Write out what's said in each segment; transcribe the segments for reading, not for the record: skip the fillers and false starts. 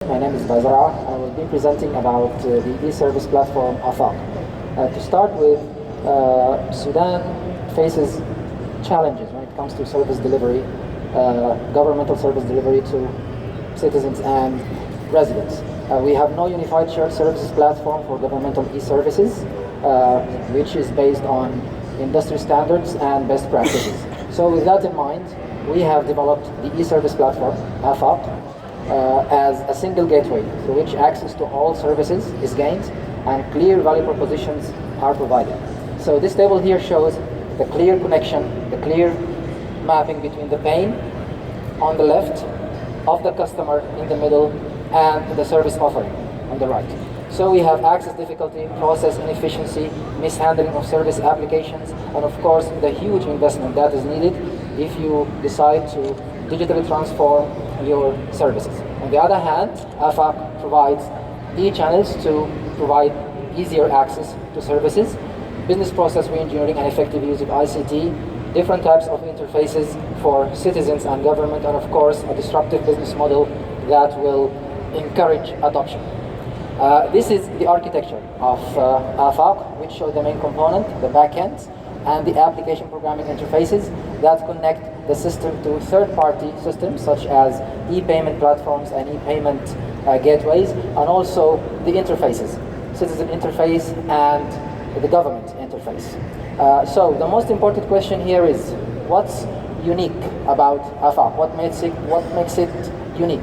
My name is Bazaraa. I will be presenting about the e-service platform AFAQ. To start with, Sudan faces challenges when it comes to service delivery, governmental service delivery to citizens and residents. We have no unified shared services platform for governmental e-services, which is based on industry standards and best practices. So with that in mind, we have developed the e-service platform, AFAQ, as a single gateway through which access to all services is gained and clear value propositions are provided. So this table here shows the clear connection, the clear mapping between the pain on the left of the customer in the middle and the service offering on the right. So we have access difficulty, process inefficiency, mishandling of service applications, and of course the huge investment that is needed if you decide to digitally transform your services. On the other hand, AFAQ provides e-channels to provide easier access to services, business process reengineering and effective use of ICT, different types of interfaces for citizens and government, and of course a disruptive business model that will encourage adoption. This is the architecture of AFAQ, which show the main component, the backend, and the application programming interfaces that connect the system to third-party systems such as e-payment platforms and e-payment gateways, and also the interfaces, citizen interface and the government interface. So the most important question here is, what's unique about AFAQ? What makes it unique?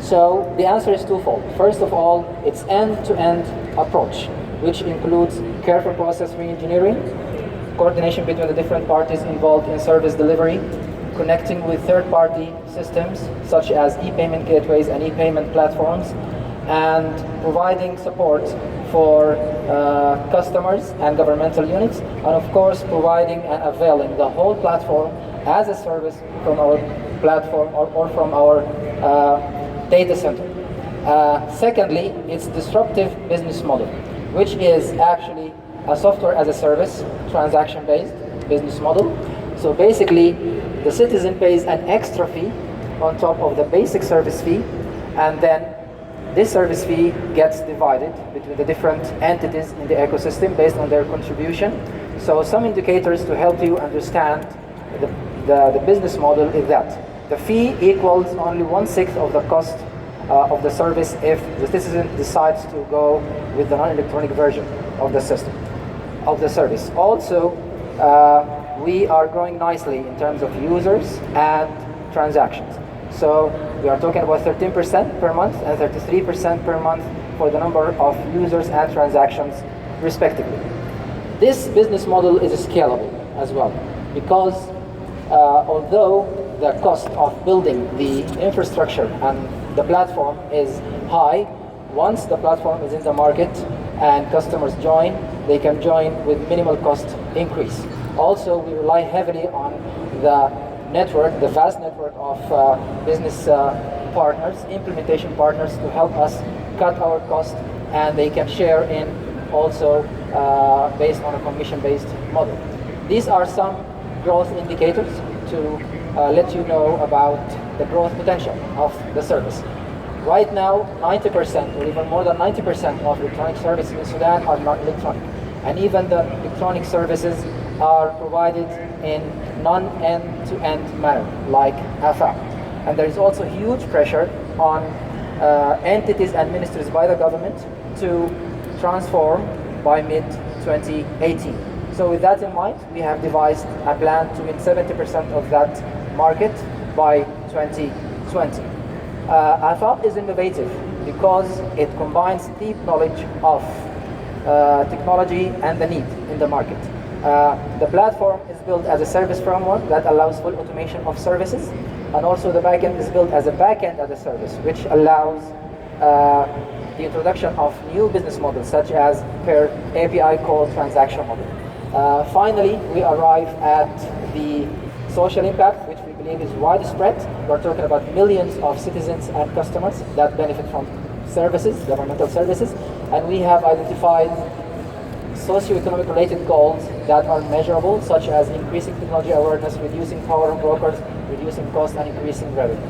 So the answer is twofold. First of all, it's end-to-end approach, which includes careful process reengineering, coordination between the different parties involved in service delivery, connecting with third-party systems such as e-payment gateways and e-payment platforms, and providing support for customers and governmental units, and of course providing and availing the whole platform as a service from our platform or from our data center. Secondly, it's disruptive business model, which is actually a software as a service, transaction-based business model. So basically, the citizen pays an extra fee on top of the basic service fee, and then this service fee gets divided between the different entities in the ecosystem based on their contribution. So some indicators to help you understand the business model is that the fee equals only 1/6 of the cost of the service if the citizen decides to go with the non-electronic version of the system, of the service. Also, we are growing nicely in terms of users and transactions. So we are talking about 13% per month and 33% per month for the number of users and transactions respectively. This business model is scalable as well, because although the cost of building the infrastructure and the platform is high, once the platform is in the market and customers join, they can join with minimal cost increase. Also, we rely heavily on the network, the vast network of business partners, implementation partners, to help us cut our cost, and they can share in also based on a commission-based model. These are some growth indicators to let you know about the growth potential of the service. Right now, 90% or even more than 90% of electronic services in Sudan are not electronic. And even the electronic services are provided in non-end-to-end manner, like AFAQ. And there is also huge pressure on entities and ministries by the government to transform by mid-2018. So with that in mind, we have devised a plan to win 70% of that market by 2020. AFAQ is innovative because it combines deep knowledge of technology and the need in the market. The platform is built as a service framework that allows full automation of services, and also the backend is built as a backend as a service, which allows the introduction of new business models such as per API call transaction model. Finally, we arrive at the social impact, which we believe is widespread. We're talking about millions of citizens and customers that benefit from services, governmental services, and we have identified socio-economic related goals that are measurable, such as increasing technology awareness, reducing power of brokers, reducing cost, and increasing revenue.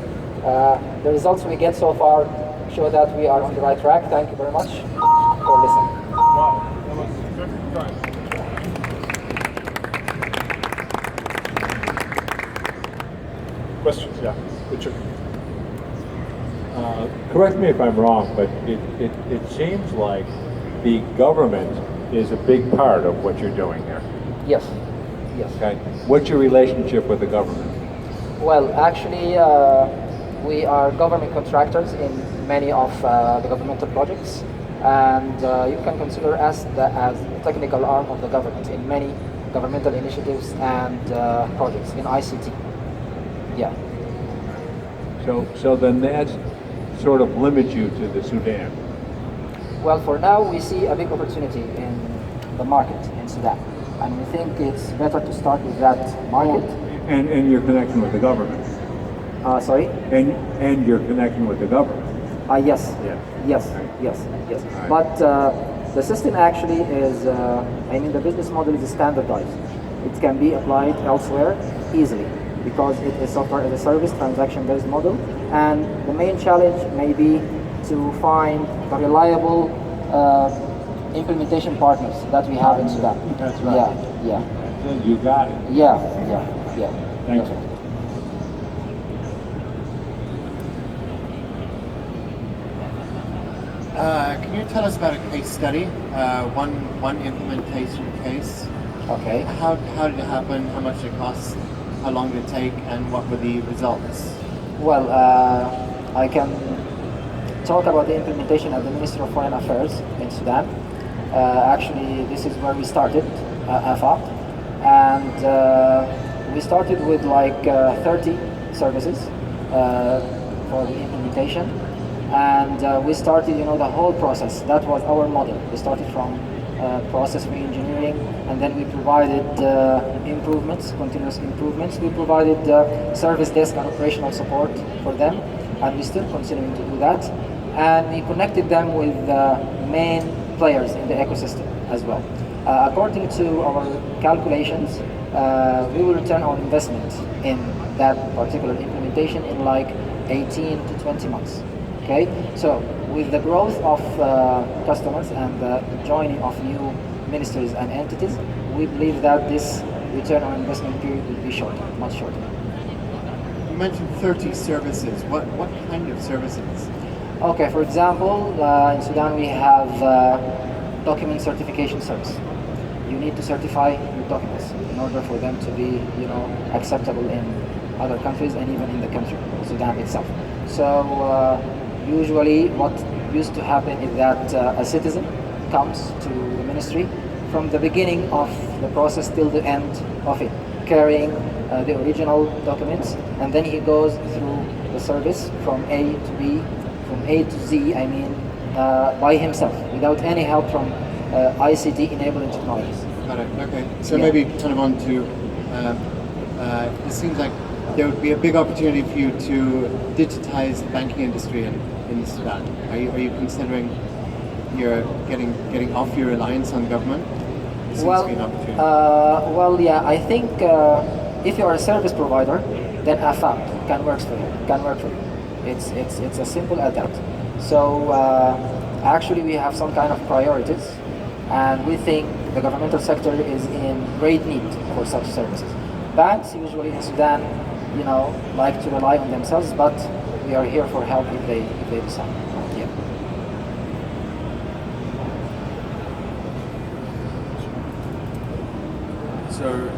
The results we get so far show that we are on the right track. Thank you very much for listening. Wow, that was perfect time. Questions? Yeah, Richard. Correct me if I'm wrong, but it seems like the government is a big part of what you're doing here. Yes, yes. Okay. What's your relationship with the government? Well, actually, we are government contractors in many of the governmental projects, and you can consider us as the technical arm of the government in many governmental initiatives and projects in ICT. Yeah. So then that sort of limits you to the Sudan. Well, for now, we see a big opportunity in the market in Sudan, and we think it's better to start with that market. And your connection with the government. Sorry? And your connection with the government. Yes. Yeah. Yes. Right. Yes. Yes. Right. But the system actually is, the business model is standardized. It can be applied elsewhere easily because it is software as a service, transaction-based model. And the main challenge may be to find the reliable implementation partners that we have in Sudan. That's right. Yeah. Yeah. You got it. Yeah. Thank you. Can you tell us about a case study, one implementation case? Okay. How did it happen? How much did it cost? How long did it take? And what were the results? Well, I can talk about the implementation at the Ministry of Foreign Affairs in Sudan. Actually, this is where we started, AFAP, and we started with like 30 services for the implementation, and we started, the whole process. That was our model. We started from process re-engineering, and then we provided improvements, continuous improvements. We provided service desk and operational support for them, and we're still continuing to do that. And we connected them with main players in the ecosystem as well. According to our calculations, we will return on investment in that particular implementation in like 18 to 20 months. Okay, so with the growth of customers and the joining of new ministries and entities, we believe that this return on investment period will be shorter, much shorter. You mentioned 30 services. What kind of services? Okay, for example, in Sudan we have document certification service. You need to certify your documents in order for them to be, acceptable in other countries and even in the country, Sudan itself. So usually what used to happen is that a citizen comes to the ministry from the beginning of the process till the end of it, carrying the original documents, and then he goes through the service from A to B, from A to Z, by himself, without any help from ICT enabling technologies. Got it. Okay. So maybe kind of on to, it seems like there would be a big opportunity for you to digitize the banking industry in Sudan. Are you considering you're getting off your reliance on government? It seems to be an opportunity. I think if you are a service provider, then AFAP can work for you. It's as simple as that. So actually we have some kind of priorities, and we think the governmental sector is in great need for such services. Banks usually in Sudan, like to rely on themselves, but we are here for help if they decide. Yeah. So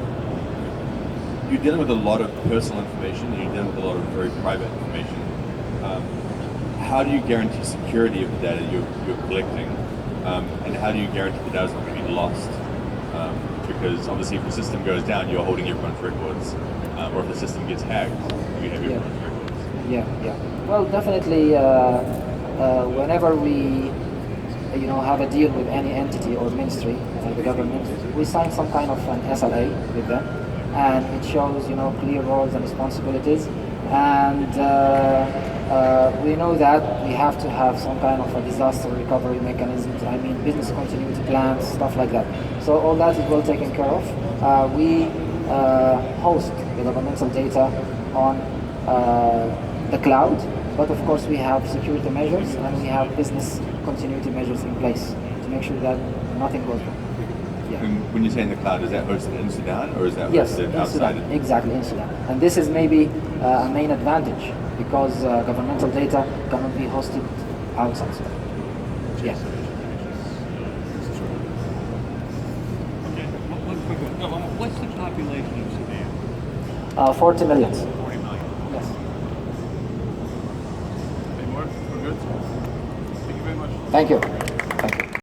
you're dealing with a lot of personal information, and you're dealing with a lot of very private information. How do you guarantee security of the data you're collecting, and how do you guarantee the data is not going to be lost? Because obviously if the system goes down, you're holding everyone's records, or if the system gets hacked, you have everyone's records. Yeah. Well, definitely, whenever we, have a deal with any entity or ministry of the government, we sign some kind of an SLA with them, and it shows, clear roles and responsibilities, and we know that we have to have some kind of a disaster recovery mechanism. Business continuity plans, stuff like that. So all that is well taken care of. We host the governmental data on the cloud, but of course we have security measures and we have business continuity measures in place to make sure that nothing goes wrong. Yeah. And when you say in the cloud, is that hosted in Sudan or is that Yes, hosted in outside? Sudan. Exactly, in Sudan. And this is maybe a main advantage because governmental data cannot be hosted outside Sudan. Yeah. Okay, one quick one. What's the population of Sudan? 40 million. 40 million. Yes. Any more? We're good? Thank you very much. Thank you.